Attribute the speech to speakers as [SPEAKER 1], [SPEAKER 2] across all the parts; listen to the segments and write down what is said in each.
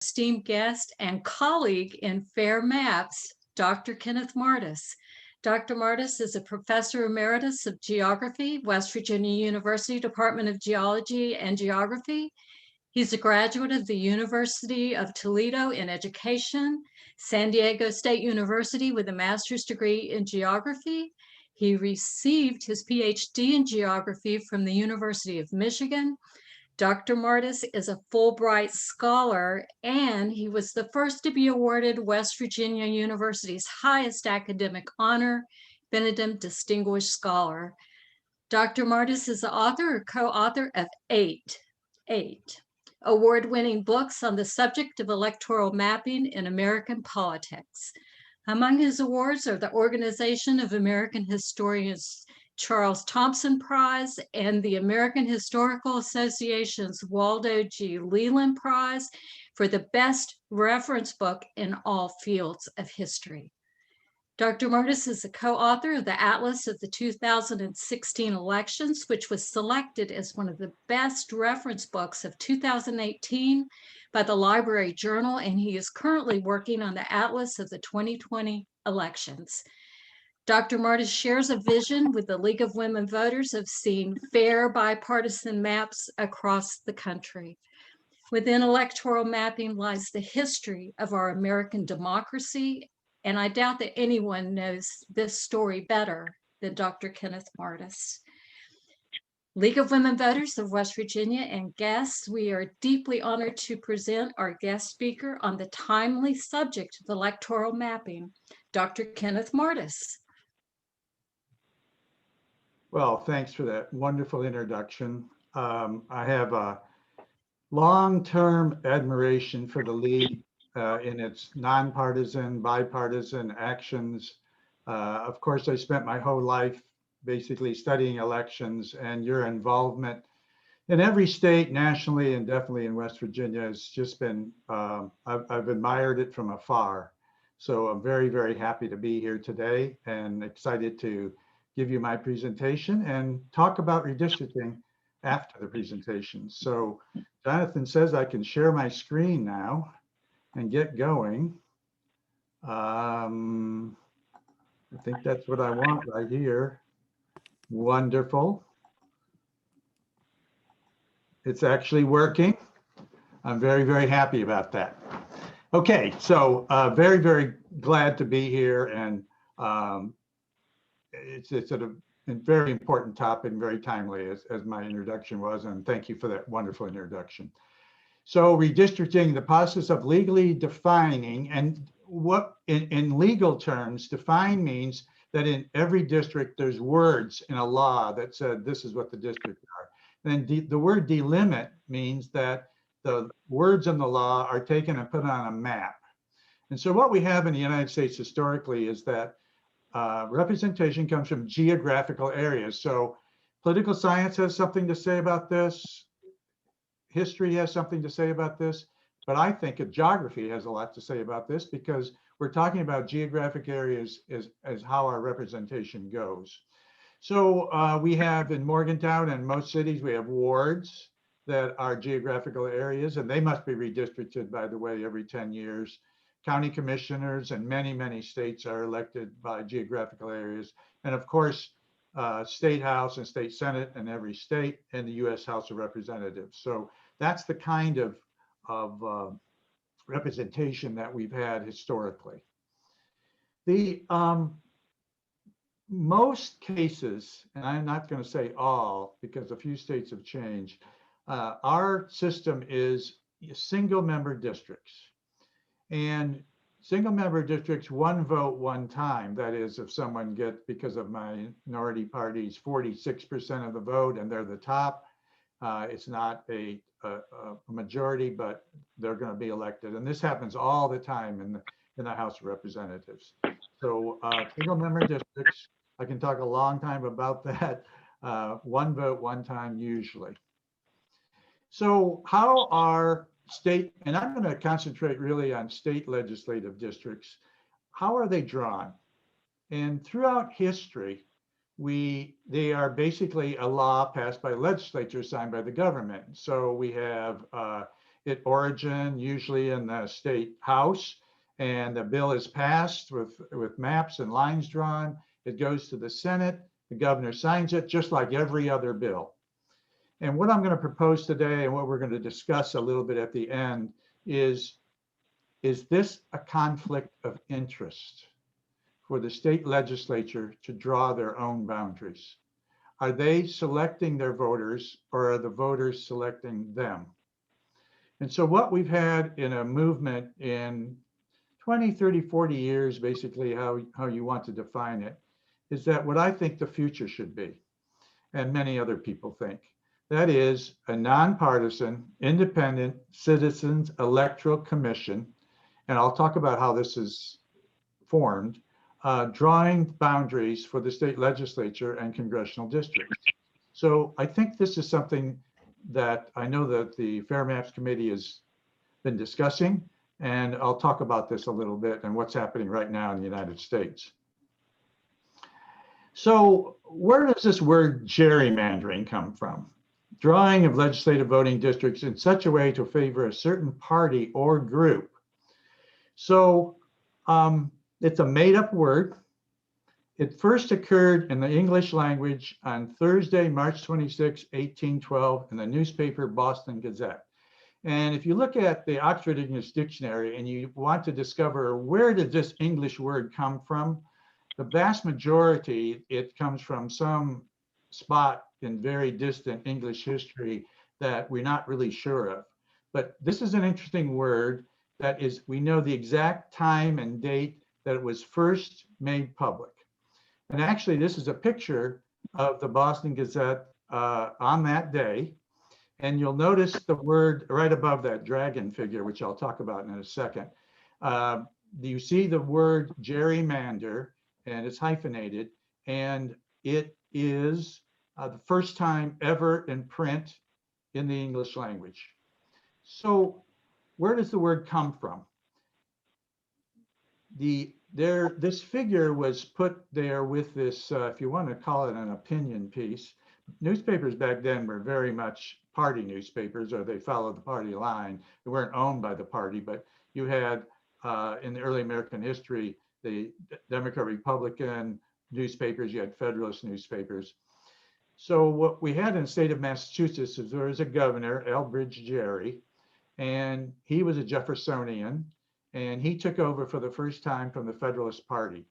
[SPEAKER 1] esteemed guest and colleague in FAIR Maps, Dr. Kenneth Martis. Dr. Martis is a professor emeritus of geography, West Virginia University Department of Geology and Geography. He's a graduate of the University of Toledo in education, San Diego State University with a master's degree in geography. He received his Ph.D. in geography from the University of Michigan. Dr. Martis is a Fulbright scholar, and he was the first to be awarded West Virginia University's highest academic honor, Benedict Distinguished Scholar. Dr. Martis is the author or co-author of eight award-winning books on the subject of electoral mapping in American politics. Among his awards are the Organization of American Historians Charles Thompson Prize and the American Historical Association's Waldo G. Leland Prize for the best reference book in all fields of history. Dr. Martis is a co-author of the Atlas of the 2016 elections, which was selected as one of the best reference books of 2018 by the Library Journal, and he is currently working on the Atlas of the 2020 elections. Dr. Martis shares a vision with the League of Women Voters of seeing fair bipartisan maps across the country. Within electoral mapping lies the history of our American democracy, and I doubt that anyone knows this story better than Dr. Kenneth Martis. League of Women Voters of West Virginia and guests, we are deeply honored to present our guest speaker on the timely subject of electoral mapping, Dr. Kenneth Martis.
[SPEAKER 2] Well, thanks for that wonderful introduction. I have a long-term admiration for the League in its nonpartisan, bipartisan actions. Of course, I spent my whole life basically studying elections, and your involvement in every state nationally and definitely in West Virginia has just been, I've admired it from afar. So I'm very, very happy to be here today and excited to give you my presentation and talk about redistricting after the presentation. So Jonathan says I can share my screen now and get going. I think that's what I want right here. Wonderful. It's actually working. I'm very, very happy about that. Okay, so very, very glad to be here, and it's a very important topic, very timely as my introduction was, and thank you for that wonderful introduction. So redistricting, the process of legally defining, and what in legal terms, define means that in every district there's words in a law that said this is what the districts are. Then the word delimit means that the words in the law are taken and put on a map. And so what we have in the United States historically is that representation comes from geographical areas. So political science has something to say about this. History has something to say about this. But I think geography has a lot to say about this, because we're talking about geographic areas as how our representation goes. So we have in Morgantown and most cities, we have wards that are geographical areas, and they must be redistricted, by the way, every 10 years. County commissioners and many, many states are elected by geographical areas. And of course, state house and state senate in every state, and the US House of Representatives. So that's the kind of representation that we've had historically. The most cases, and I'm not going to say all because a few states have changed, our system is single member districts. And single member districts, one vote, one time. That is, if someone gets, because of minority parties, 46% of the vote and they're the top, it's not a majority, but they're going to be elected. And this happens all the time in the House of Representatives. So single member districts, I can talk a long time about that. One vote, one time usually. So how are state, and I'm going to concentrate really on state legislative districts, how are they drawn? And throughout history, they are basically a law passed by legislatures, signed by the government. So we have it origin usually in the state house, and the bill is passed with maps and lines drawn. It goes to the Senate, the governor signs it, just like every other bill. And what I'm going to propose today, and what we're going to discuss a little bit at the end, is this a conflict of interest for the state legislature to draw their own boundaries? Are they selecting their voters, or are the voters selecting them? And so what we've had in a movement in 20, 30, 40 years, basically how you want to define it, is that what I think the future should be, and many other people think, that is a nonpartisan, independent citizens electoral commission, and I'll talk about how this is formed, drawing boundaries for the state legislature and congressional districts. So I think this is something that I know that the Fair Maps Committee has been discussing, and I'll talk about this a little bit and what's happening right now in the United States. So where does this word gerrymandering come from? Drawing of legislative voting districts in such a way to favor a certain party or group. So it's a made-up word. It first occurred in the English language on Thursday, March 26, 1812, in the newspaper Boston Gazette. And if you look at the Oxford English Dictionary and you want to discover where did this English word come from, the vast majority, it comes from some spot in very distant English history that we're not really sure of. But this is an interesting word that is, we know the exact time and date that it was first made public. And actually, this is a picture of the Boston Gazette on that day. And you'll notice the word right above that dragon figure, which I'll talk about in a second. You see the word gerrymander, and it's hyphenated, and it is the first time ever in print in the English language. So where does the word come from? This figure was put there with this, if you want to call it an opinion piece. Newspapers back then were very much party newspapers, or they followed the party line. They weren't owned by the party, but you had in the early American history, the Democrat Republican newspapers, you had Federalist newspapers. So what we had in the state of Massachusetts is there was a governor, Elbridge Gerry, and he was a Jeffersonian, and he took over for the first time from the Federalist Party.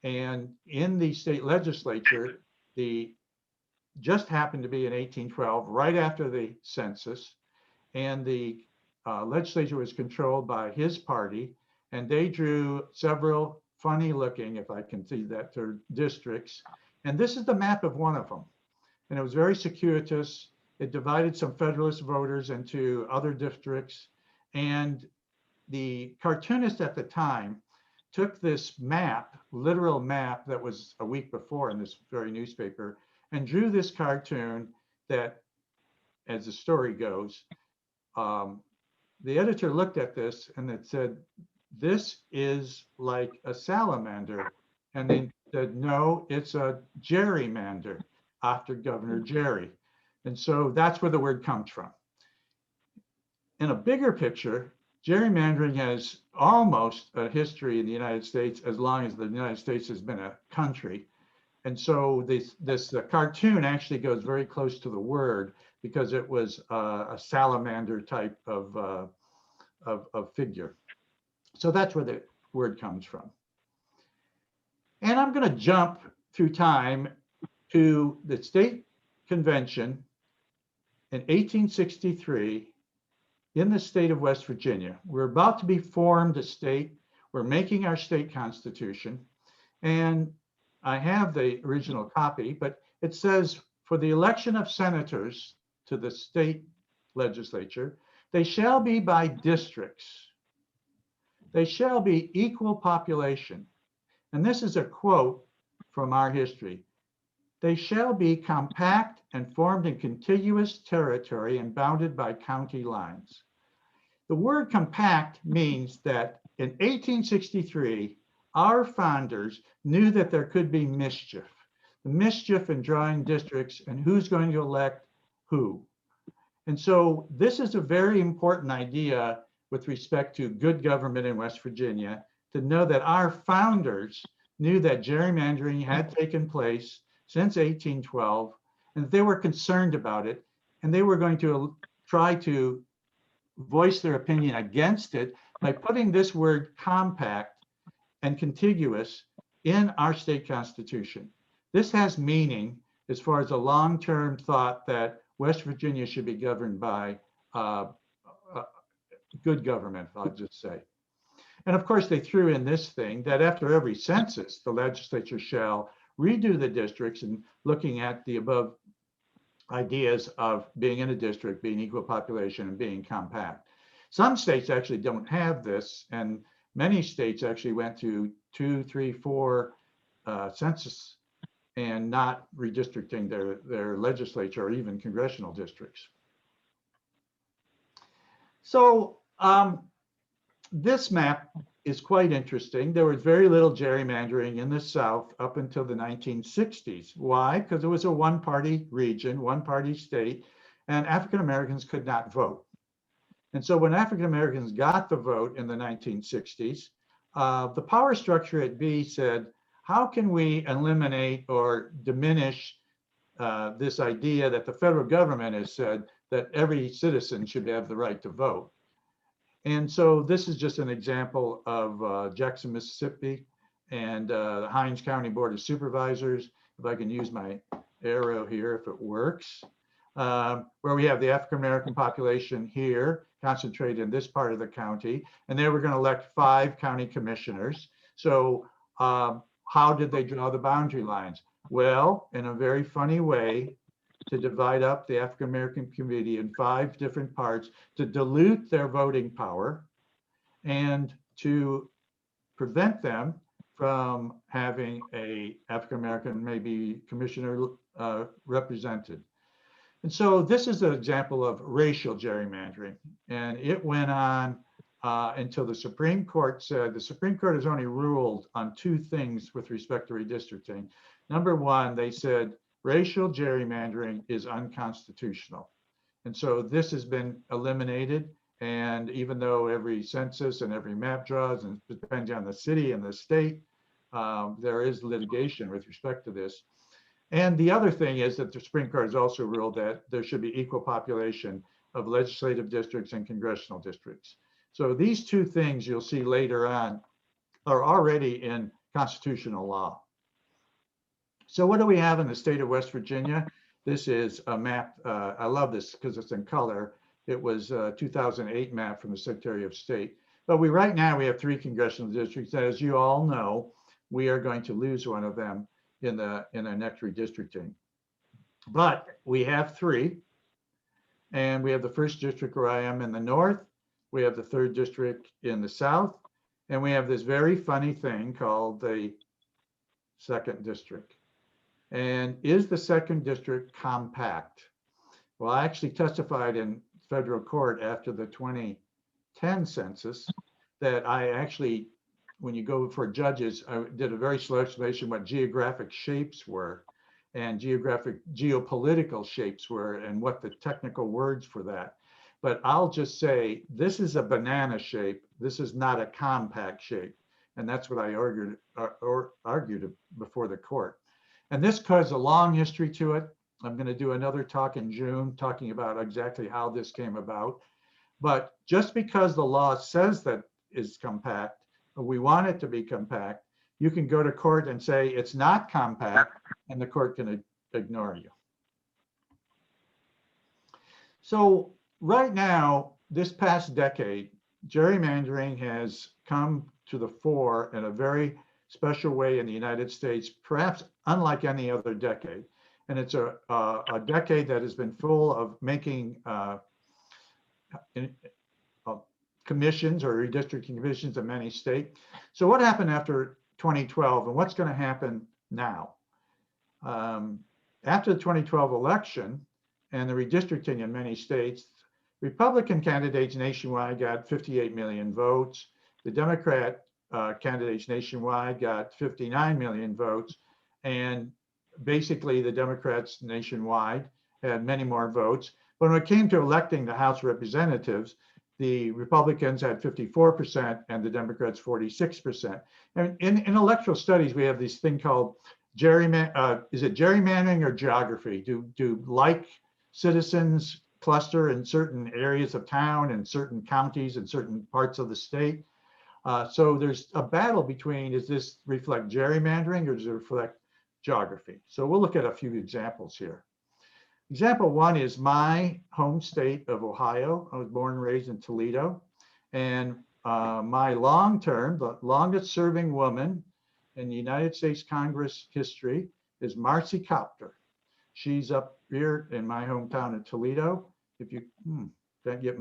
[SPEAKER 2] And in the state legislature, just happened to be in 1812, right after the census, and the legislature was controlled by his party, and they drew several funny looking, if I can see that, districts. And this is the map of one of them. And it was very circuitous. It divided some Federalist voters into other districts. And the cartoonist at the time took this map, literal map that was a week before in this very newspaper, and drew this cartoon that, as the story goes, the editor looked at this and it said, "This is like a salamander." And they said, "No, it's a gerrymander after Governor Gerry." And so that's where the word comes from. In a bigger picture, gerrymandering has almost a history in the United States as long as the United States has been a country. And so this cartoon actually goes very close to the word because it was a salamander type of figure. So that's where the word comes from. And I'm going to jump through time to the state convention in 1863 in the state of West Virginia. We're about to be formed a state. We're making our state constitution. And I have the original copy, but it says for the election of senators to the state legislature, they shall be by districts. They shall be equal population. And this is a quote from our history. They shall be compact and formed in contiguous territory and bounded by county lines. The word compact means that in 1863, our founders knew that there could be mischief. The mischief in drawing districts and who's going to elect who. And so this is a very important idea with respect to good government in West Virginia, to know that our founders knew that gerrymandering had taken place since 1812, and they were concerned about it, and they were going to try to voice their opinion against it by putting this word compact and contiguous in our state constitution. This has meaning as far as a long-term thought that West Virginia should be governed by good government, I'll just say. And of course, they threw in this thing that after every census, the legislature shall redo the districts, and looking at the above ideas of being in a district, being equal population, and being compact. Some states actually don't have this, and many states actually went to 2, 3, 4 census and not redistricting their legislature or even congressional districts. So this map is quite interesting. There was very little gerrymandering in the South up until the 1960s. Why? Because it was a one-party region, one-party state, and African Americans could not vote. And so when African Americans got the vote in the 1960s, the power structure at B said, how can we eliminate or diminish this idea that the federal government has said that every citizen should have the right to vote? And so this is just an example of Jackson, Mississippi, and the Hinds County Board of Supervisors. If I can use my arrow here, if it works, where we have the African American population here concentrated in this part of the county, and they were going to elect 5 county commissioners. So how did they draw the boundary lines? Well, in a very funny way, to divide up the African American community in 5 different parts, to dilute their voting power, and to prevent them from having a African American maybe commissioner represented. And so this is an example of racial gerrymandering, and it went on until the Supreme Court said, the Supreme Court has only ruled on 2 things with respect to redistricting. Number one, they said racial gerrymandering is unconstitutional. And so this has been eliminated. And even though every census and every map draws, and depending on the city and the state, there is litigation with respect to this. And the other thing is that the Supreme Court has also ruled that there should be equal population of legislative districts and congressional districts. So these 2 things you'll see later on are already in constitutional law. So what do we have in the state of West Virginia? This is a map. I love this because it's in color. It was a 2008 map from the Secretary of State. But right now we have 3 congressional districts. As you all know, we are going to lose one of them in the next redistricting. But we have 3. And we have the 1st district where I am in the north. We have the 3rd district in the south. And we have this very funny thing called the 2nd district. And is the 2nd district compact? Well, I actually testified in federal court after the 2010 census that I actually, when you go for judges, I did a very slow explanation what geographic shapes were and geopolitical shapes were and what the technical words for that. But I'll just say, this is a banana shape. This is not a compact shape. And that's what I argued before the court. And this has a long history to it. I'm going to do another talk in June talking about exactly how this came about. But just because the law says that it's compact, or we want it to be compact, you can go to court and say it's not compact, and the court can ignore you. So right now, this past decade, gerrymandering has come to the fore in a very special way in the United States, perhaps unlike any other decade. And it's a decade that has been full of making commissions or redistricting commissions in many states. So what happened after 2012 and what's going to happen now? After the 2012 election and the redistricting in many states, Republican candidates nationwide got 58 million votes. The Democrat candidates nationwide got 59 million votes. And basically the Democrats nationwide had many more votes, But when it came to electing the House of Representatives, the Republicans had 54% and the Democrats 46%. And in electoral studies, we have this thing called is it gerrymandering or geography? Do like citizens cluster in certain areas of town and certain counties and certain parts of the state? So there's a battle between, does this reflect gerrymandering or does it reflect geography? So we'll look at a few examples here. Example one is my home state of Ohio. I was born and raised in Toledo. And my the longest serving woman in the United States Congress history is Martis. She's up here in my hometown of Toledo. If you can't get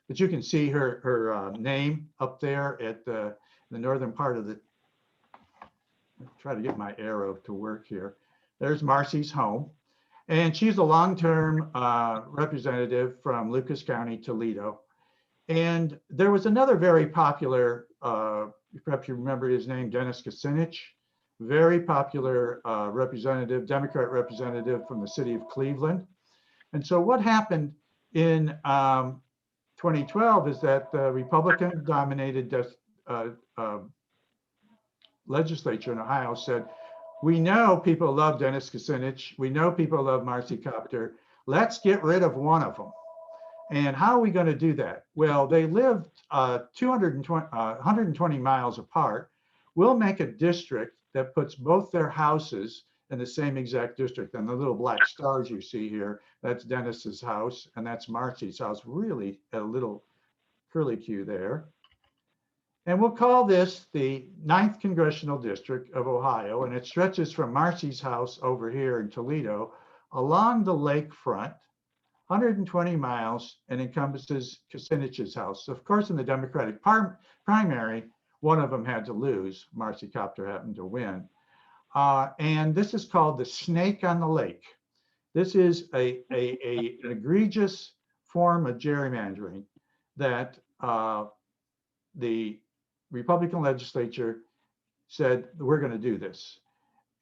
[SPEAKER 2] but you can see her name up there at the northern part of try to get my arrow to work here. There's Marcy's home. And she's a long-term representative from Lucas County, Toledo. And there was another very popular, perhaps you remember his name, Dennis Kucinich, very popular representative, Democrat representative from the city of Cleveland. And so what happened in 2012 is that the Republican-dominated legislature in Ohio said, we know people love Dennis Kucinich. We know people love Marcy Copter. Let's get rid of one of them. And how are we going to do that? Well, they lived 120 miles apart. We'll make a district that puts both their houses in the same exact district. And the little black stars you see here, that's Dennis's house, and that's Marcy's house, really a little curlicue there. And we'll call this the 9th Congressional District of Ohio, and it stretches from Marcy's house over here in Toledo along the lakefront, 120 miles, and encompasses Kucinich's house. Of course, in the Democratic primary, one of them had to lose. Marcy Copter happened to win. And this is called the snake on the lake. This is an egregious form of gerrymandering that the Republican legislature said, we're going to do this.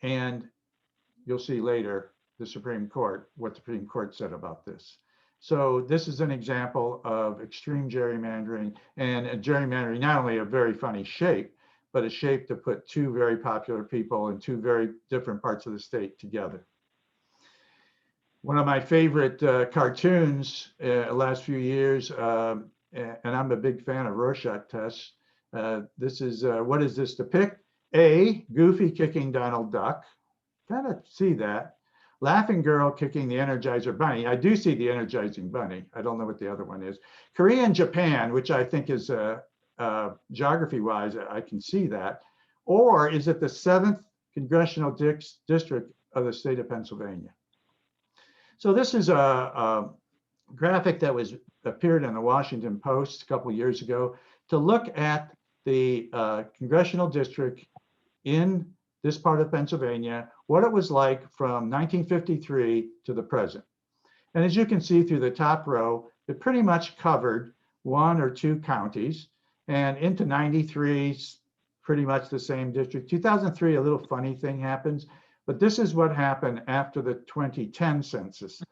[SPEAKER 2] And you'll see later the Supreme Court, what the Supreme Court said about this. So this is an example of extreme gerrymandering, and gerrymandering not only a very funny shape, but a shape to put two very popular people in two very different parts of the state together. One of my favorite cartoons last few years, and I'm a big fan of Rorschach tests. This is, what does this depict? A, Goofy kicking Donald Duck. Kind of see that. Laughing Girl kicking the Energizer Bunny. I do see the Energizing Bunny. I don't know what the other one is. Korea and Japan, which I think is geography-wise, I can see that. Or is it the 7th Congressional District of the state of Pennsylvania? So this is a graphic that appeared in the Washington Post a couple of years ago to look at the congressional district in this part of Pennsylvania, what it was like from 1953 to the present. And as you can see through the top row, it pretty much covered 1 or 2 counties, and into 93, pretty much the same district. 2003, a little funny thing happens, but this is what happened after the 2010 census.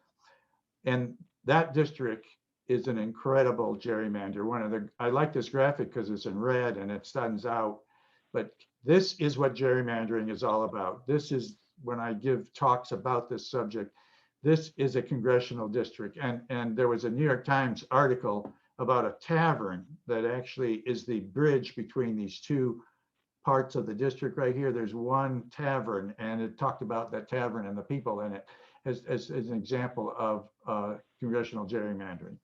[SPEAKER 2] And that district is an incredible gerrymander. I like this graphic because it's in red and it stands out, but this is what gerrymandering is all about. This is when I give talks about this subject, this is a congressional district. And there was a New York Times article about a tavern that actually is the bridge between these two parts of the district right here. There's one tavern, and it talked about that tavern and the people in it as an example of congressional gerrymandering.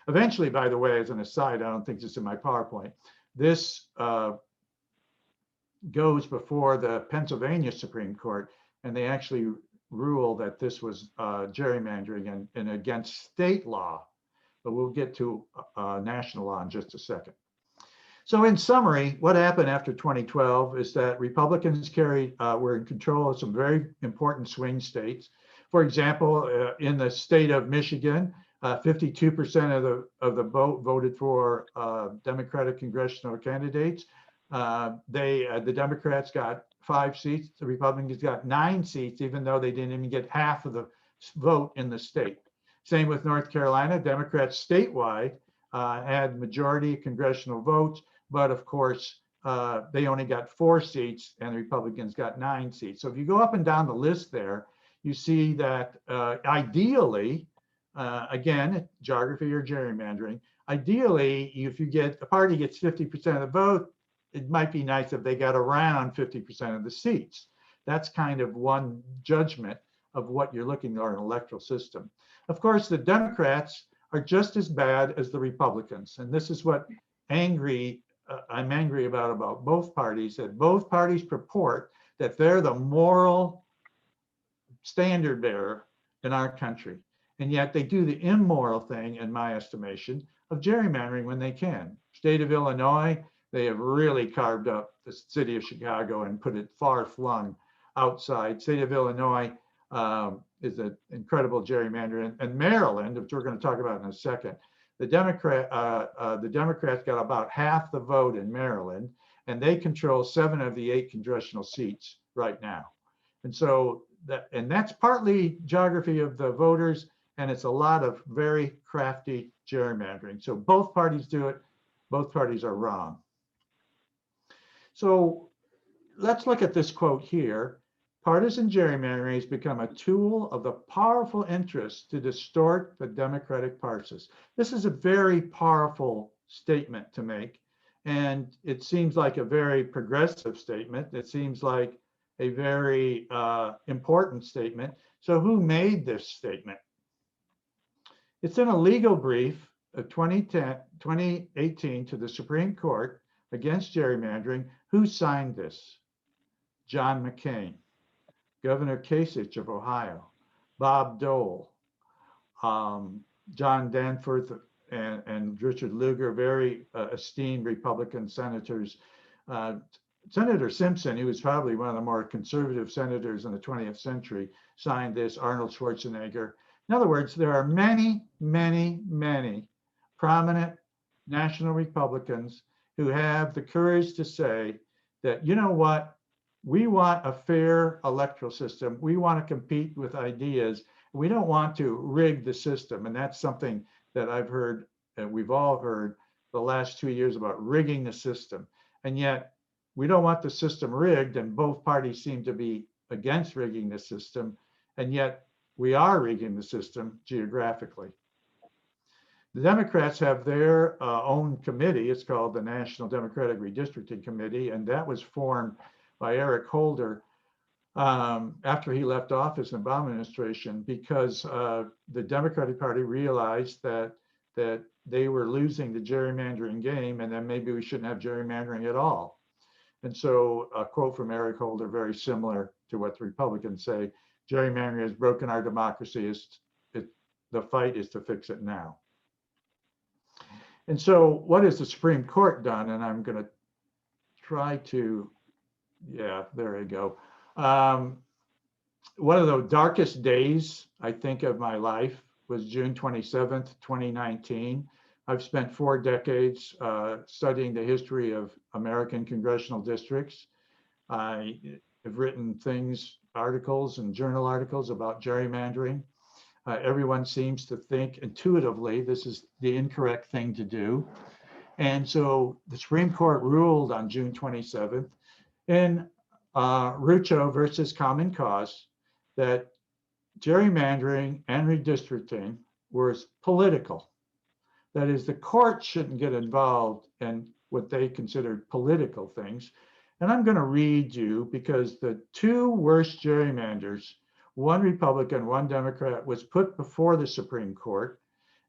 [SPEAKER 2] Eventually, by the way, as an aside, I don't think this is in my PowerPoint, this goes before the Pennsylvania Supreme Court, and they actually rule that this was gerrymandering and against state law. But we'll get to national law in just a second. So in summary, what happened after 2012 is that Republicans were in control of some very important swing states. For example, in the state of Michigan, 52% of the vote voted for Democratic congressional candidates. The Democrats got 5 seats. The Republicans got 9 seats, even though they didn't even get half of the vote in the state. Same with North Carolina. Democrats statewide had majority congressional votes, but of course, they only got 4 seats and the Republicans got 9 seats. So if you go up and down the list there, you see that ideally, again, geography or gerrymandering, ideally, if you get a party gets 50% of the vote, it might be nice if they got around 50% of the seats. That's kind of one judgment of what you're looking for in an electoral system. Of course, the Democrats are just as bad as the Republicans. And this is what I'm angry about both parties, that both parties purport that they're the moral standard bearer in our country. And yet they do the immoral thing, in my estimation, of gerrymandering when they can. State of Illinois, they have really carved up the city of Chicago and put it far flung outside. State of Illinois is an incredible gerrymander. And Maryland, which we're going to talk about in a second, the Democrats got about half the vote in Maryland, and they control 7 of the 8 congressional seats right now. And so that's partly geography of the voters, and it's a lot of very crafty gerrymandering. So both parties do it. Both parties are wrong. So let's look at this quote here. Partisan gerrymandering has become a tool of the powerful interests to distort the democratic process. This is a very powerful statement to make, and it seems like a very progressive statement. It seems like a very important statement. So who made this statement? It's in a legal brief of 2018 to the Supreme Court against gerrymandering. Who signed this? John McCain, Governor Kasich of Ohio, Bob Dole, John Danforth, and Richard Lugar, very esteemed Republican senators. Senator Simpson, who was probably one of the more conservative senators in the 20th century, signed this, Arnold Schwarzenegger. In other words, there are many, many, many prominent national Republicans who have the courage to say that, you know what, we want a fair electoral system. We want to compete with ideas. We don't want to rig the system. And that's something that I've heard, and we've all heard the last 2 years about rigging the system. And yet we don't want the system rigged, and both parties seem to be against rigging the system. And yet we are rigging the system geographically. The Democrats have their own committee. It's called the National Democratic Redistricting Committee, and that was formed by Eric Holder after he left office in the Obama administration, because the Democratic Party realized that they were losing the gerrymandering game, and then maybe we shouldn't have gerrymandering at all. And so a quote from Eric Holder, very similar to what the Republicans say: gerrymandering has broken our democracy. The fight is to fix it now. And so what has the Supreme Court done? And I'm going to try to, yeah, there we go. One of the darkest days, I think, of my life was June 27th, 2019. I've spent 4 decades studying the history of American congressional districts. I have written articles and journal articles about gerrymandering. Everyone seems to think intuitively this is the incorrect thing to do. And so the Supreme Court ruled on June 27th in Rucho versus Common Cause that gerrymandering and redistricting was political. That is, the court shouldn't get involved in what they considered political things. And I'm going to read you, because the 2 worst gerrymanders, one Republican, one Democrat, was put before the Supreme Court.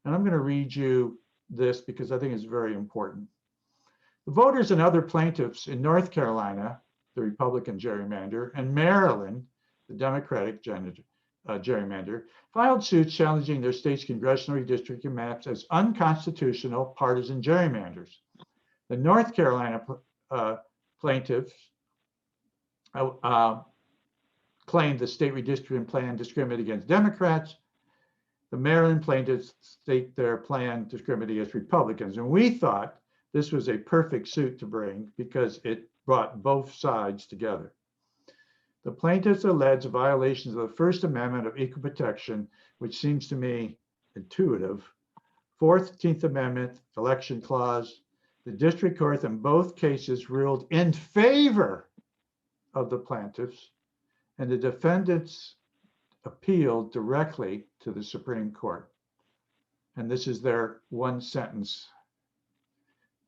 [SPEAKER 2] And I'm going to read you this because I think it's very important. The voters and other plaintiffs in North Carolina, the Republican gerrymander, and Maryland, the Democratic gerrymander, filed suits challenging their state's congressional redistricting maps as unconstitutional partisan gerrymanders. The North Carolina plaintiffs claimed the state redistricting plan discriminated against Democrats. The Maryland plaintiffs state their plan discriminated against Republicans. And we thought this was a perfect suit to bring because it brought both sides together. The plaintiffs allege violations of the First Amendment of equal protection, which seems to me intuitive. 14th Amendment election clause. The district court in both cases ruled in favor of the plaintiffs, and the defendants appealed directly to the Supreme Court. And this is their one sentence.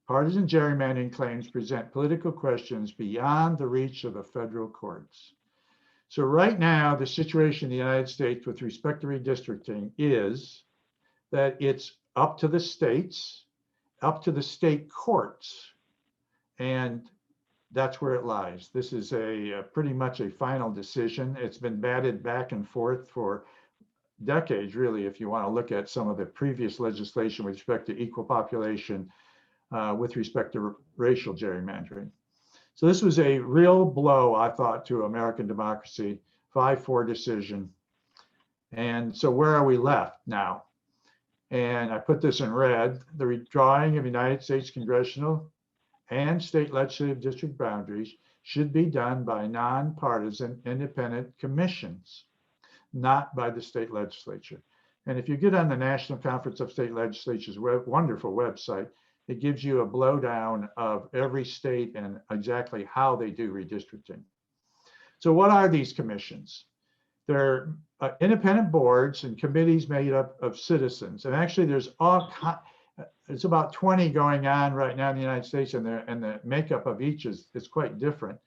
[SPEAKER 2] Partisan gerrymandering claims present political questions beyond the reach of the federal courts. So right now, the situation in the United States with respect to redistricting is that it's up to the states, up to the state courts, and that's where it lies. This is pretty much a final decision. It's been batted back and forth for decades, really, if you want to look at some of the previous legislation with respect to equal population, with respect to racial gerrymandering. So this was a real blow, I thought, to American democracy, 5-4 decision. And so where are we left now? And I put this in red: the redrawing of United States congressional and state legislative district boundaries should be done by nonpartisan independent commissions, not by the state legislature. And if you get on the National Conference of State Legislatures wonderful website, it gives you a blowdown of every state and exactly how they do redistricting. So what are these commissions? They're independent boards and committees made up of citizens. And actually there's about 20 going on right now in the United States, and the makeup of each is quite different.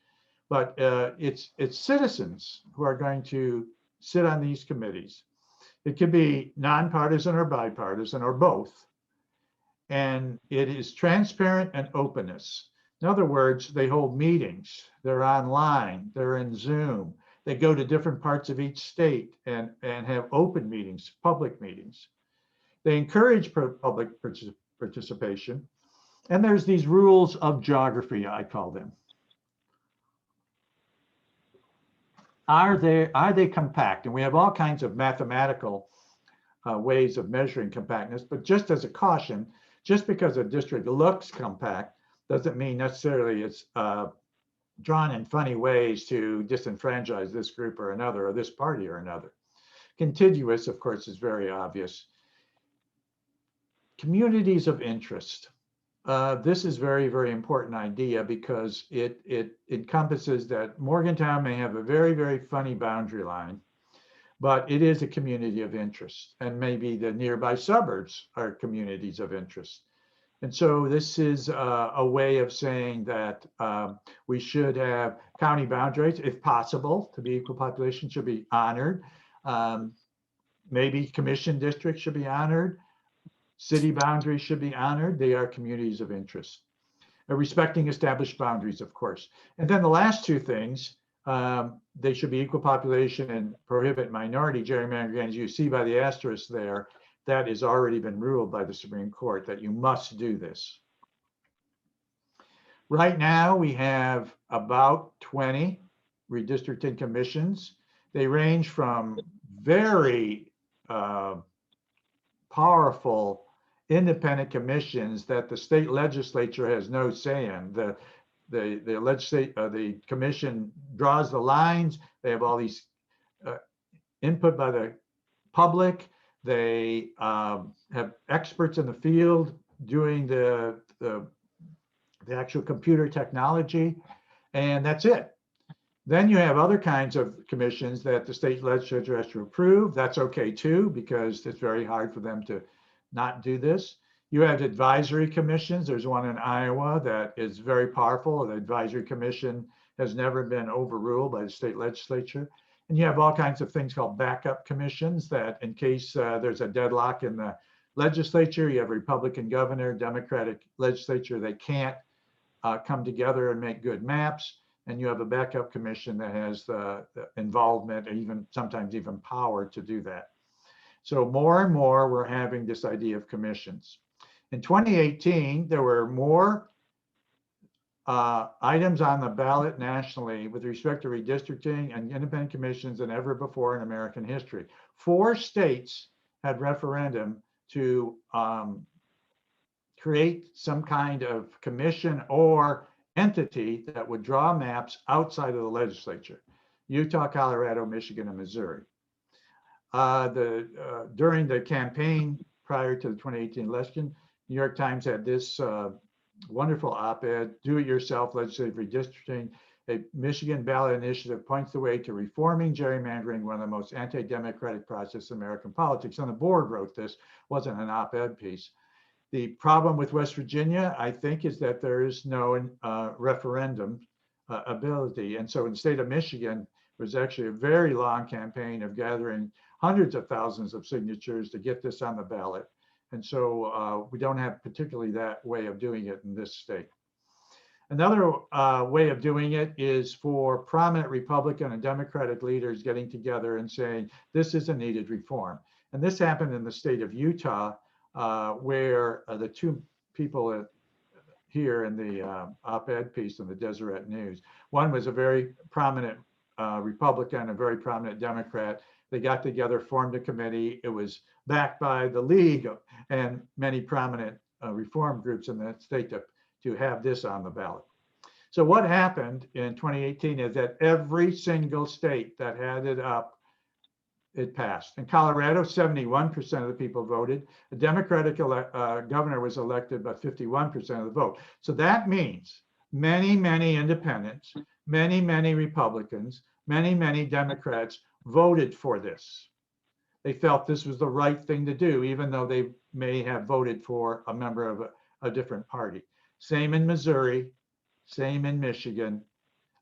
[SPEAKER 2] But it's citizens who are going to sit on these committees. It could be nonpartisan or bipartisan or both. And it is transparent and openness. In other words, they hold meetings, they're online, they're in Zoom, they go to different parts of each state and have open meetings, public meetings. They encourage public participation. And there's these rules of geography, I call them. Are they compact? And we have all kinds of mathematical ways of measuring compactness, but just as a caution, just because a district looks compact doesn't mean necessarily it's drawn in funny ways to disenfranchise this group or another, or this party or another. Contiguous, of course, is very obvious. Communities of interest. This is very, very important idea because it encompasses that Morgantown may have a very, very funny boundary line, but it is a community of interest, and maybe the nearby suburbs are communities of interest. And so this is a way of saying that we should have county boundaries, if possible, to be equal population, should be honored. Maybe commission districts should be honored. City boundaries should be honored. They are communities of interest. Respecting established boundaries, of course. And then the last two things, they should be equal population and prohibit minority gerrymandering. As you see by the asterisk there, that has already been ruled by the Supreme Court that you must do this. Right now, we have about 20 redistricting commissions. They range from very powerful independent commissions that the state legislature has no say in. The commission draws the lines. They have all these input by the public. They have experts in the field doing the actual computer technology, and that's it. Then you have other kinds of commissions that the state legislature has to approve. That's okay too, because it's very hard for them to not do this. You have advisory commissions. There's one in Iowa that is very powerful. The advisory commission has never been overruled by the state legislature. And you have all kinds of things called backup commissions that in case there's a deadlock in the legislature, you have a Republican governor, Democratic legislature, they can't come together and make good maps. And you have a backup commission that has the involvement, or even sometimes even power to do that. So more and more, we're having this idea of commissions. In 2018, there were more items on the ballot nationally with respect to redistricting and independent commissions than ever before in American history. 4 states had referendum to create some kind of commission or entity that would draw maps outside of the legislature: Utah, Colorado, Michigan, and Missouri. During the campaign prior to the 2018 election, New York Times had this wonderful op-ed, do-it-yourself legislative redistricting. A Michigan ballot initiative points the way to reforming gerrymandering, one of the most anti-democratic processes in American politics. And the board wrote this, wasn't an op-ed piece. The problem with West Virginia, I think, is that there is no referendum ability. And so in the state of Michigan, it was actually a very long campaign of gathering hundreds of thousands of signatures to get this on the ballot. And so we don't have particularly that way of doing it in this state. Another way of doing it is for prominent Republican and Democratic leaders getting together and saying, this is a needed reform. And this happened in the state of Utah, where the two people here in the op-ed piece in the Deseret News, one was a very prominent Republican, a very prominent Democrat. They got together, formed a committee. It was backed by the League and many prominent reform groups in the state to have this on the ballot. So what happened in 2018 is that every single state that had it up, it passed. In Colorado, 71% of the people voted. The Democratic governor was elected by 51% of the vote. So that means many, many independents, many, many Republicans, many, many Democrats voted for this. They felt this was the right thing to do, even though they may have voted for a member of a different party. Same in Missouri, same in Michigan.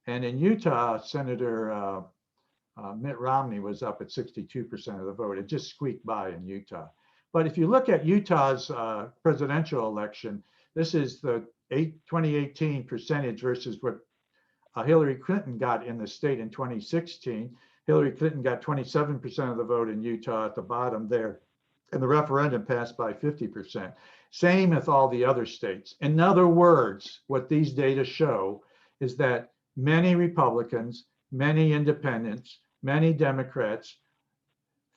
[SPEAKER 2] And in Utah, Senator Mitt Romney was up at 62% of the vote. It just squeaked by in Utah. But if you look at Utah's presidential election, this is the 2018 percentage versus what Hillary Clinton got in the state in 2016. Hillary Clinton got 27% of the vote in Utah at the bottom there, and the referendum passed by 50%. Same with all the other states. In other words, what these data show is that many Republicans, many independents, many Democrats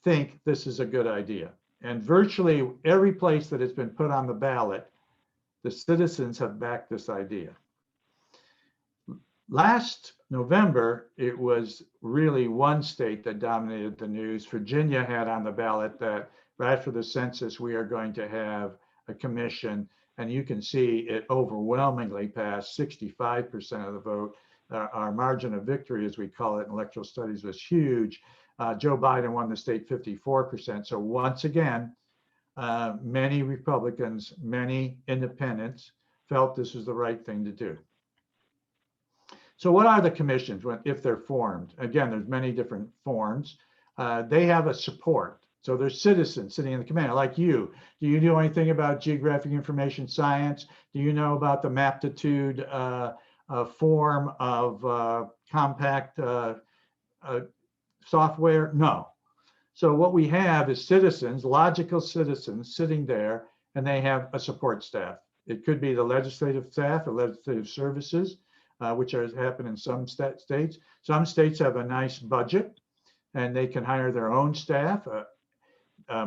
[SPEAKER 2] think this is a good idea. And virtually every place that it's been put on the ballot, the citizens have backed this idea. Last November, it was really one state that dominated the news. Virginia had on the ballot that right after the census, we are going to have a commission. And you can see it overwhelmingly passed 65% of the vote. Our margin of victory, as we call it in electoral studies, was huge. Joe Biden won the state 54%. So once again, many Republicans, many independents felt this was the right thing to do. So what are the commissions if they're formed? Again, there's many different forms. They have a support. So there's citizens sitting in the committee, like you. Do you know anything about geographic information science? Do you know about the Maptitude form of compact software? No. So what we have is citizens, logical citizens sitting there, and they have a support staff. It could be the legislative staff or legislative services, which has happened in some states. Some states have a nice budget and they can hire their own staff.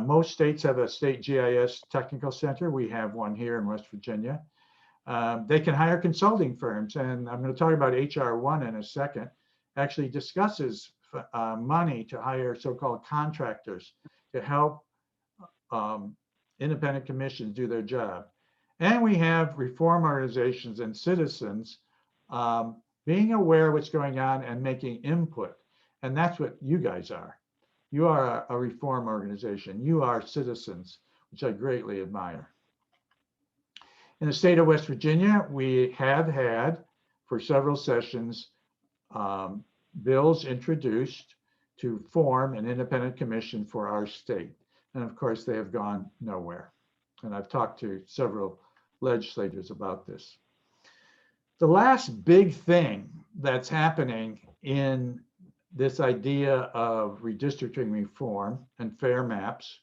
[SPEAKER 2] Most states have a state GIS technical center. We have one here in West Virginia. They can hire consulting firms, and I'm going to talk about HR 1 in a second, actually discusses money to hire so-called contractors to help independent commissions do their job. And we have reform organizations and citizens being aware of what's going on and making input. And that's what you guys are. You are a reform organization. You are citizens, which I greatly admire. In the state of West Virginia, we have had for several sessions bills introduced to form an independent commission for our state. And of course, they have gone nowhere. And I've talked to several legislators about this. The last big thing that's happening in this idea of redistricting reform and fair maps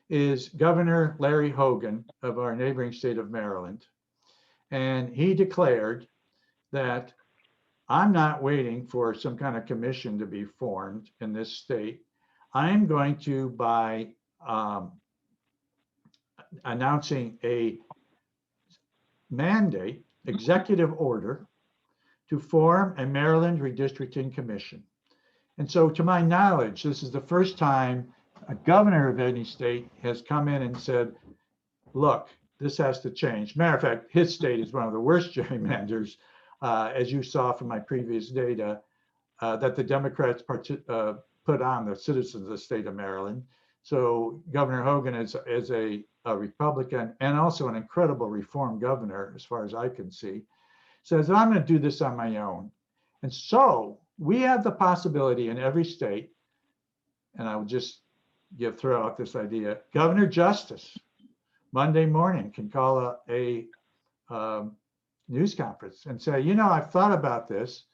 [SPEAKER 2] is Governor Larry Hogan of our neighboring state of Maryland. And he declared that I'm not waiting for some kind of commission to be formed in this state. I'm going to, by announcing a mandate, executive order, to form a Maryland Redistricting Commission. And so to my knowledge, this is the first time a governor of any state has come in and said, look, this has to change. Matter of fact, his state is one of the worst gerrymanders, as you saw from my previous data, that the Democrats put on the citizens of the state of Maryland. So Governor Hogan is a Republican and also an incredible reform governor, as far as I can see, says, I'm going to do this on my own. And so we have the possibility in every state, and I will just throw out this idea, Governor Justice, Monday morning can call a news conference and say, you know, I've thought about this.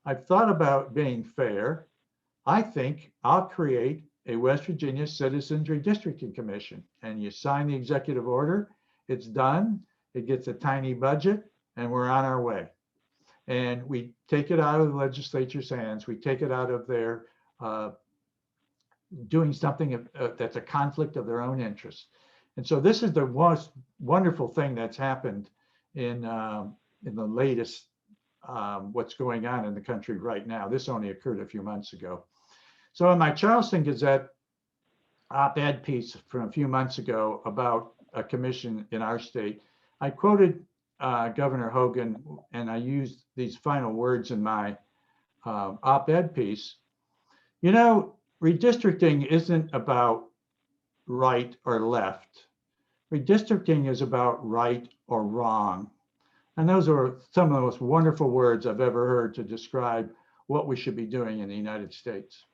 [SPEAKER 2] I've thought about being fair. I think I'll create a West Virginia Citizens Redistricting Commission. And you sign the executive order, it's done, it gets a tiny budget, and we're on our way. And we take it out of the legislature's hands. We take it out of their doing something that's a conflict of their own interests. And so this is the most wonderful thing that's happened in the latest what's going on in the country right now. This only occurred a few months ago. So in my Charleston Gazette op-ed piece from a few months ago about a commission in our state, I quoted Governor Hogan, and I used these final words in my op-ed piece. You know, redistricting isn't about right or left. Redistricting is about right or wrong. And those are some of the most wonderful words I've ever heard to describe what we should be doing in the United States.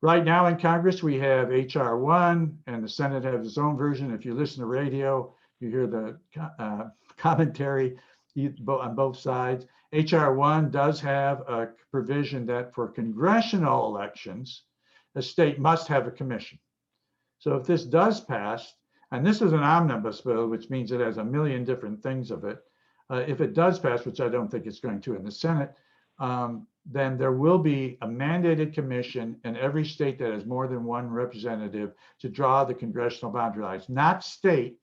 [SPEAKER 2] Right now in Congress, we have HR 1 and the Senate has its own version. If you listen to radio, you hear the commentary on both sides. HR 1 does have a provision that for congressional elections, a state must have a commission. So if this does pass, and this is an omnibus bill, which means it has a million different things of it. If it does pass, which I don't think it's going to in the Senate, then there will be a mandated commission in every state that has more than one representative to draw the congressional boundary lines, not state,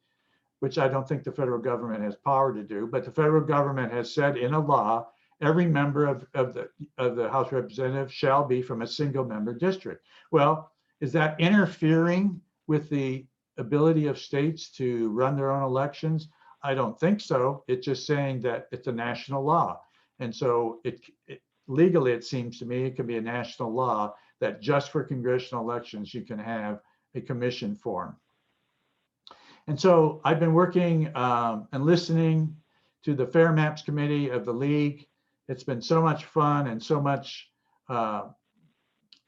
[SPEAKER 2] which I don't think the federal government has power to do, but the federal government has said in a law, every member of the House of Representatives shall be from a single member district. Well, is that interfering with the ability of states to run their own elections? I don't think so. It's just saying that it's a national law. And so legally, it seems to me, it can be a national law that just for congressional elections, you can have a commission form. And so I've been working and listening to the Fair Maps Committee of the League. It's been so much fun and so much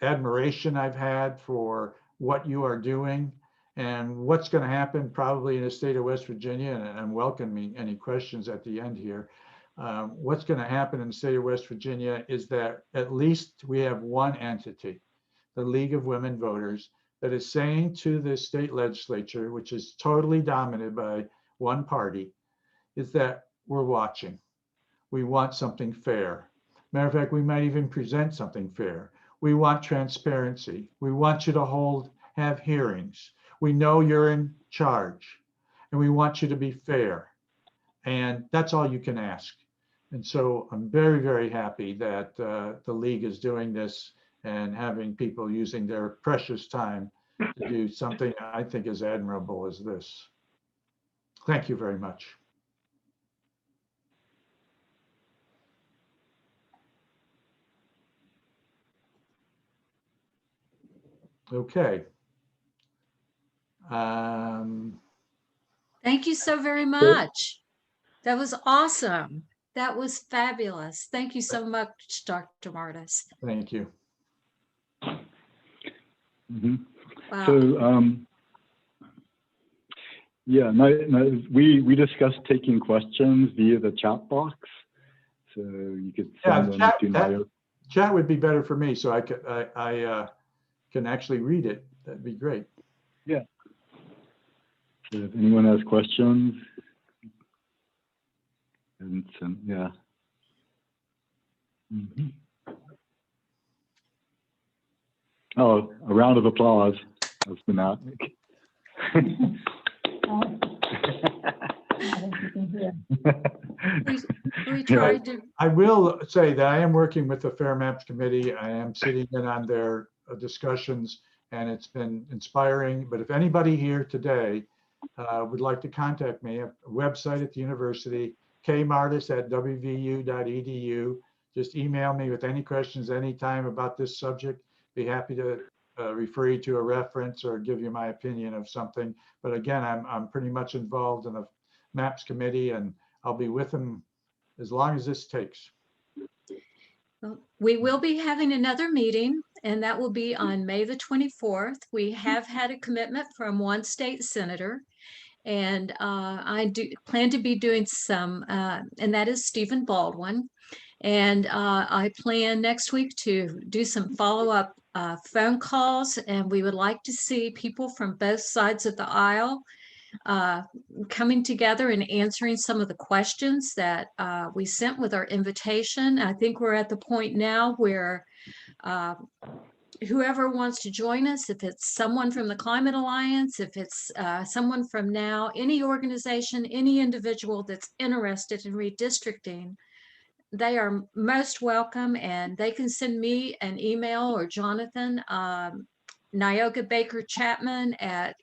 [SPEAKER 2] admiration I've had for what you are doing and what's going to happen probably in the state of West Virginia. And I'm welcoming any questions at the end here. What's going to happen in the state of West Virginia is that at least we have one entity, the League of Women Voters, that is saying to the state legislature, which is totally dominated by one party, is that we're watching. We want something fair. Matter of fact, we might even present something fair. We want transparency. We want you to have hearings. We know you're in charge and we want you to be fair. And that's all you can ask. And so I'm very, very happy that the League is doing this and having people using their precious time to do something I think as admirable as this. Thank you very much. Okay.
[SPEAKER 1] Thank you so very much. That was awesome. That was fabulous. Thank you so much, Dr. Martis.
[SPEAKER 2] Thank you.
[SPEAKER 3] Mm-hmm.
[SPEAKER 1] Wow.
[SPEAKER 3] So, yeah, we discussed taking questions via the chat box. So you could send them to my...
[SPEAKER 2] Chat would be better for me, so I can actually read it. That'd be great.
[SPEAKER 3] Yeah. So if anyone has questions, and yeah. Mm-hmm. Oh, a round of applause. That's fanatic.
[SPEAKER 1] We tried to.
[SPEAKER 2] I will say that I am working with the Fair Maps Committee. I am sitting in on their discussions, and it's been inspiring. But if anybody here today would like to contact me, a website at the university, kmartis@wvu.edu. Just email me with any questions anytime about this subject. Be happy to refer you to a reference or give you my opinion of something. But again, I'm pretty much involved in the MAPS committee, and I'll be with them as long as this takes.
[SPEAKER 1] We will be having another meeting, and that will be on May the 24th. We have had a commitment from one state senator, and I do plan to be doing some, and that is Stephen Baldwin. And I plan next week to do some follow-up phone calls, and we would like to see people from both sides of the aisle coming together and answering some of the questions that we sent with our invitation. I think we're at the point now where whoever wants to join us, if it's someone from the Climate Alliance, if it's someone from NOW, any organization, any individual that's interested in redistricting, they are most welcome, and they can send me an email or Jonathan, Nyoga Baker Chapman at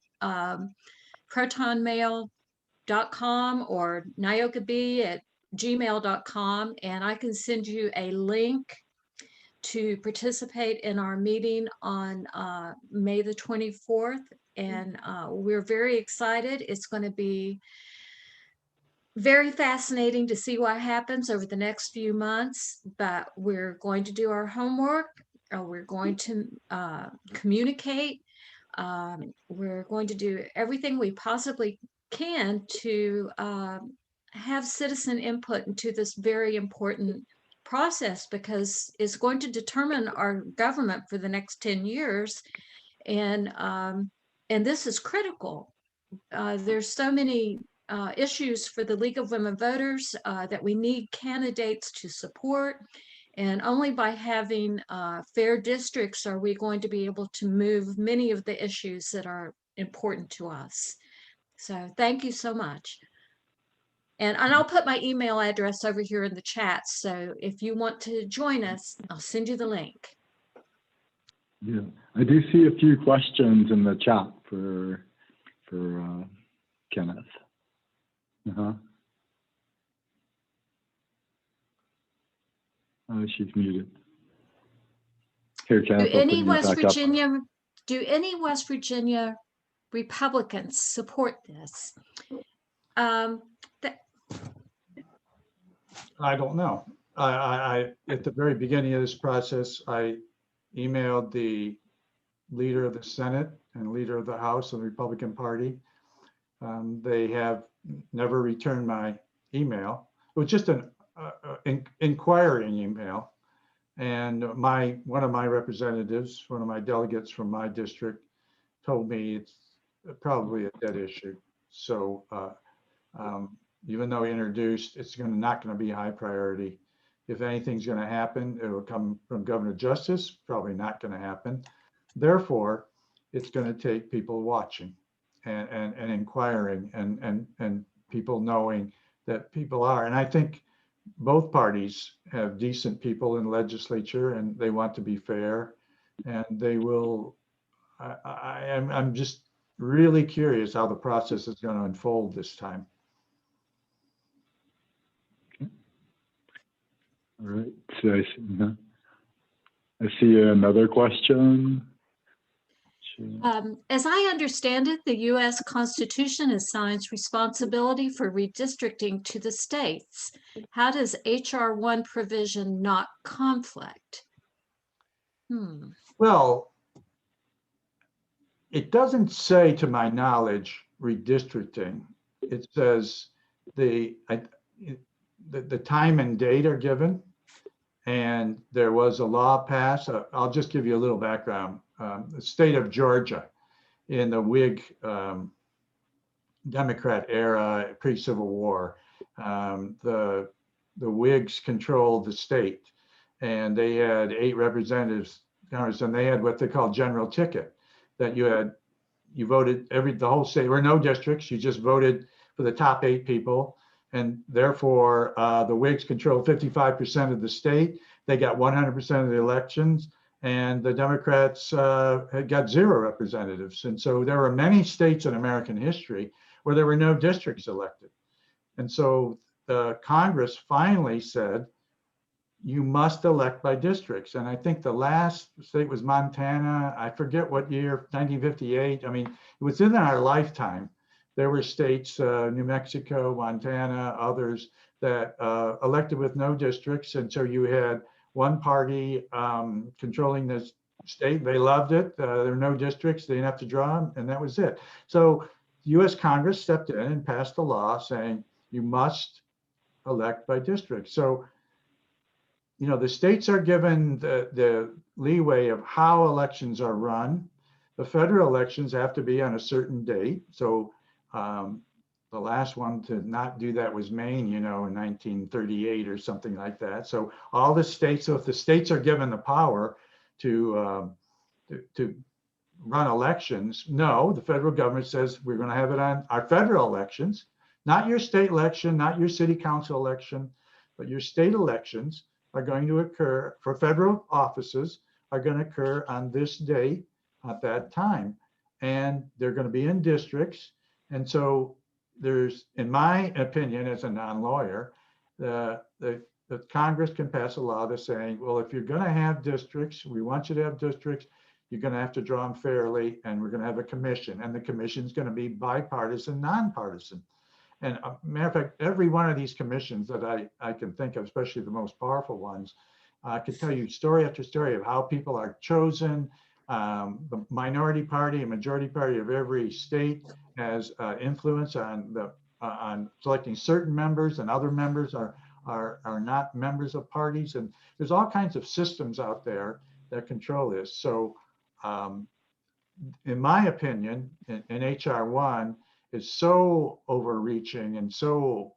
[SPEAKER 1] protonmail.com or nyogab@gmail.com, and I can send you a link to participate in our meeting on May the 24th. And we're very excited. It's going to be very fascinating to see what happens over the next few months, but we're going to do our homework. We're going to communicate. We're going to do everything we possibly can to have citizen input into this very important process, because it's going to determine our government for the next 10 years. And this is critical. There's so many issues for the League of Women Voters that we need candidates to support. And only by having fair districts are we going to be able to move many of the issues that are important to us. So thank you so much. And I'll put my email address over here in the chat. So if you want to join us, I'll send you the link.
[SPEAKER 3] Yeah, I do see a few questions in the chat for Kenneth. Oh, she's muted. Here, Kenneth,
[SPEAKER 1] Do any West Virginia Republicans support this?
[SPEAKER 2] I don't know. I at the very beginning of this process, I emailed the leader of the Senate and leader of the House of the Republican Party. They have never returned my email. It was just an inquiring email. And one of my representatives, one of my delegates from my district, told me it's probably a dead issue. So even though he introduced, it's not going to be a high priority. If anything's going to happen, it will come from Governor Justice, probably not going to happen. Therefore, it's going to take people watching and inquiring and people knowing that people are. And I think both parties have decent people in the legislature, and they want to be fair, and they will. I'm just really curious how the process is going to unfold this time.
[SPEAKER 3] All right, so I see another question.
[SPEAKER 1] As I understand it, the U.S. Constitution assigns responsibility for redistricting to the states. How does H.R. 1 provision not conflict?
[SPEAKER 2] Well, it doesn't say, to my knowledge, redistricting. It says the time and date are given, and there was a law passed. I'll just give you a little background. The state of Georgia, in the Whig Democrat era, pre-Civil War, the Whigs controlled the state, and they had 8 representatives, and they had what they call general ticket, that you voted the whole state. There were no districts. You just voted for the top 8 people, and therefore the Whigs controlled 55% of the state. They got 100% of the elections, and the Democrats had got 0 representatives. And so there were many states in American history where there were no districts elected. And so the Congress finally said, you must elect by districts. And I think the last state was Montana. I forget what year, 1958. I mean, it was in our lifetime. There were states, New Mexico, Montana, others that elected with no districts. And so you had one party controlling this state. They loved it. There were no districts. They didn't have to draw them, and that was it. So the US Congress stepped in and passed a law saying you must elect by district. So, you know, the states are given the leeway of how elections are run. The federal elections have to be on a certain date. So the last one to not do that was Maine, you know, in 1938 or something like that. So all the states, so if the states are given the power to run elections, no, the federal government says we're going to have it on our federal elections, not your state election, not your city council election, but your state elections are going to occur for federal offices are going to occur on this date at that time. And they're going to be in districts. And so there's, in my opinion, as a non-lawyer, the Congress can pass a law that's saying, well, if you're going to have districts, we want you to have districts, you're going to have to draw them fairly, and we're going to have a commission, and the commission is going to be bipartisan, nonpartisan. And matter of fact, every one of these commissions that I can think of, especially the most powerful ones, I could tell you story after story of how people are chosen. The minority party and majority party of every state has influence on selecting certain members, and other members are not members of parties. And there's all kinds of systems out there that control this. So in my opinion, in HR 1 is so overreaching and so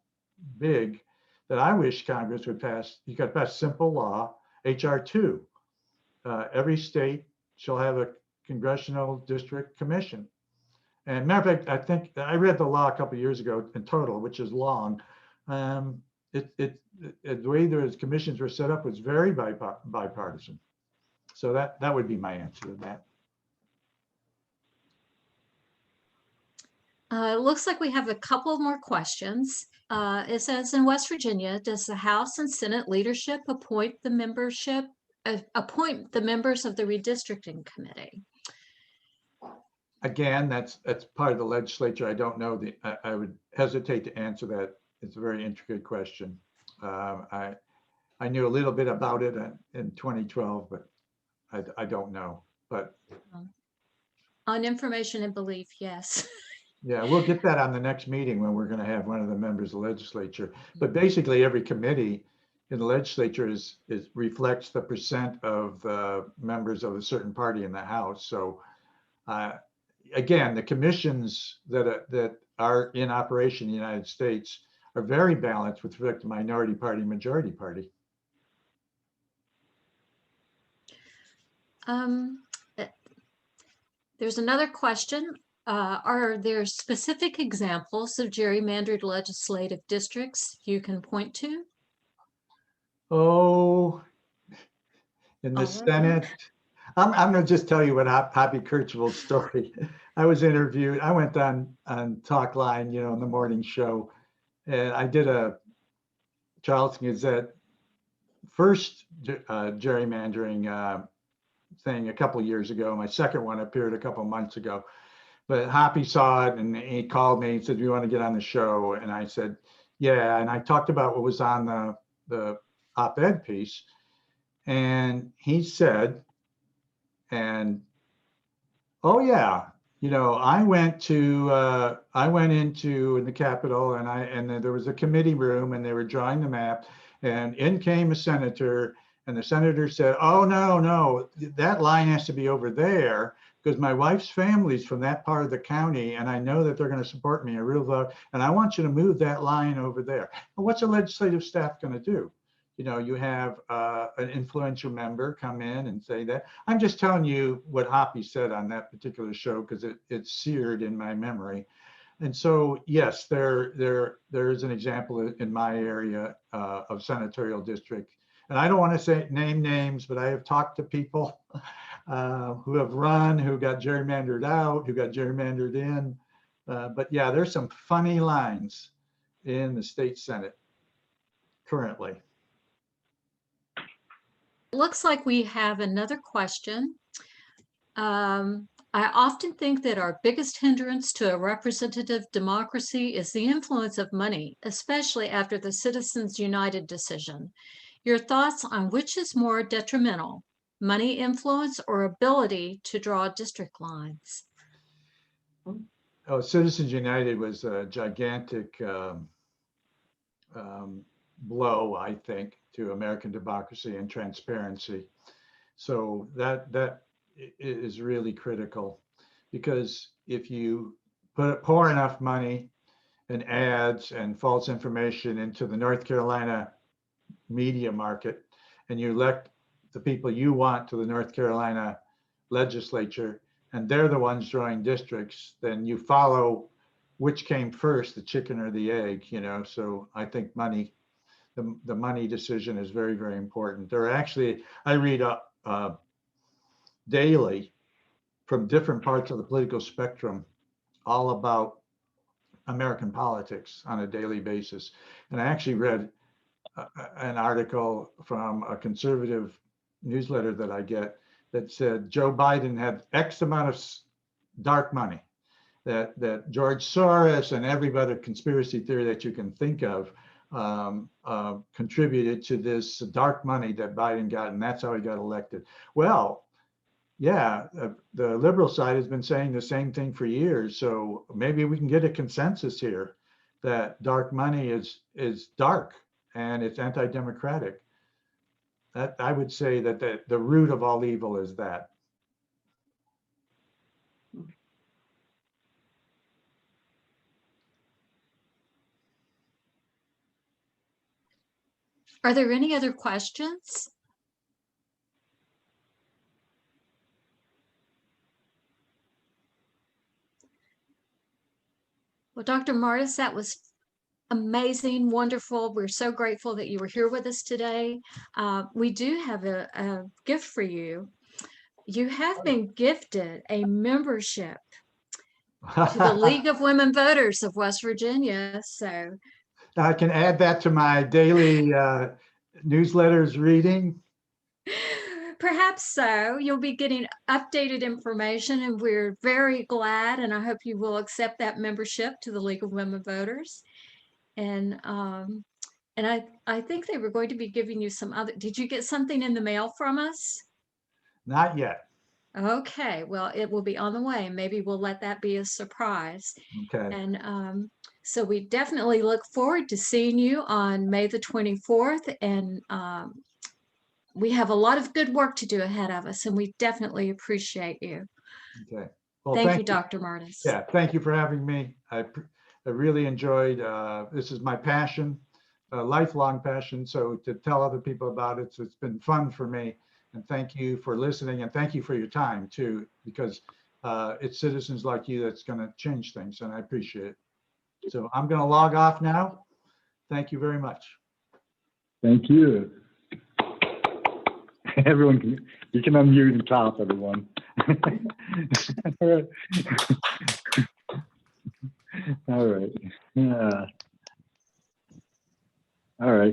[SPEAKER 2] big that I wish Congress would pass, you could pass simple law, HR 2. Every state shall have a congressional district commission. And matter of fact, I think I read the law a couple of years ago in total, which is long. The way those commissions were set up was very bipartisan. So that would be my answer to that.
[SPEAKER 1] It looks like we have a couple more questions. It says, in West Virginia, does the House and Senate leadership appoint the members of the redistricting committee?
[SPEAKER 2] Again, that's part of the legislature. I don't know. I would hesitate to answer that. It's a very intricate question. I knew a little bit about it in 2012, but I don't know. But
[SPEAKER 1] on information and belief, yes.
[SPEAKER 2] Yeah, we'll get that on the next meeting when we're going to have one of the members of the legislature. But basically, every committee in the legislature reflects the percent of members of a certain party in the House. So again, the commissions that are in operation in the United States are very balanced with respect to minority party, majority party.
[SPEAKER 1] There's another question. Are there specific examples of gerrymandered legislative districts you can point to?
[SPEAKER 2] Oh, in the Senate. I'm going to just tell you what Hoppy Kirchhoff's story. I was interviewed. I went on Talk Line, in the morning show, and I did a Charleston Gazette first gerrymandering thing a couple of years ago. My second one appeared a couple of months ago. But Hoppy saw it and he called me and said, "Do you want to get on the show?" And I said, "Yeah." And I talked about what was on the op-ed piece. And he said, "Oh yeah, I went into in the Capitol and there was a committee room and they were drawing the map, and in came a senator, and the senator said, 'Oh no, that line has to be over there, because my wife's family's from that part of the county, and I know that they're going to support me a real vote, and I want you to move that line over there.'" Well, what's a legislative staff going to do? You have an influential member come in and say that. I'm just telling you what Hoppy said on that particular show because it's seared in my memory. And so, yes, there is an example in my area of senatorial district And I don't want to name names, but I have talked to people who have run, who got gerrymandered out, who got gerrymandered in. But yeah, there's some funny lines in the state Senate currently.
[SPEAKER 1] Looks like we have another question. I often think that our biggest hindrance to a representative democracy is the influence of money, especially after the Citizens United decision. Your thoughts on which is more detrimental, money influence or ability to draw district lines?
[SPEAKER 2] Oh, Citizens United was a gigantic blow, I think, to American democracy and transparency. So that is really critical, because if you pour enough money and ads and false information into the North Carolina media market, and you elect the people you want to the North Carolina legislature, and they're the ones drawing districts, then you follow which came first, the chicken or the egg, you know. So I think money, the money decision is very, very important. There are actually, I read daily from different parts of the political spectrum all about American politics on a daily basis. And I actually read an article from a conservative newsletter that I get that said Joe Biden had X amount of dark money, that George Soros and every other conspiracy theory that you can think of contributed to this dark money that Biden got, and that's how he got elected. Well, yeah, the liberal side has been saying the same thing for years. So maybe we can get a consensus here that dark money is dark and it's anti-democratic. That I would say that the root of all evil is that.
[SPEAKER 1] Are there any other questions? Well, Dr. Martis, that was amazing, wonderful. We're so grateful that you were here with us today. We do have a gift for you. You have been gifted a membership to the League of Women Voters of West Virginia. So
[SPEAKER 2] I can add that to my daily newsletters reading.
[SPEAKER 1] Perhaps so. You'll be getting updated information, and we're very glad, and I hope you will accept that membership to the League of Women Voters. And I think they were going to be giving you some other, did you get something in the mail from us?
[SPEAKER 2] Not yet.
[SPEAKER 1] Okay, well, it will be on the way. Maybe we'll let that be a surprise.
[SPEAKER 2] Okay.
[SPEAKER 1] And so we definitely look forward to seeing you on May the 24th. And we have a lot of good work to do ahead of us, and we definitely appreciate you.
[SPEAKER 2] Okay. Well,
[SPEAKER 1] thank you, Dr. Martis.
[SPEAKER 2] Yeah, thank you for having me. I really enjoyed, this is my passion, a lifelong passion. So to tell other people about it, so it's been fun for me. And thank you for listening, and thank you for your time too, because it's citizens like you that's going to change things, and I appreciate it. So I'm going to log off now. Thank you very much.
[SPEAKER 3] Thank you. Everyone, you can unmute and clap, everyone. All right. All right. Yeah. All right.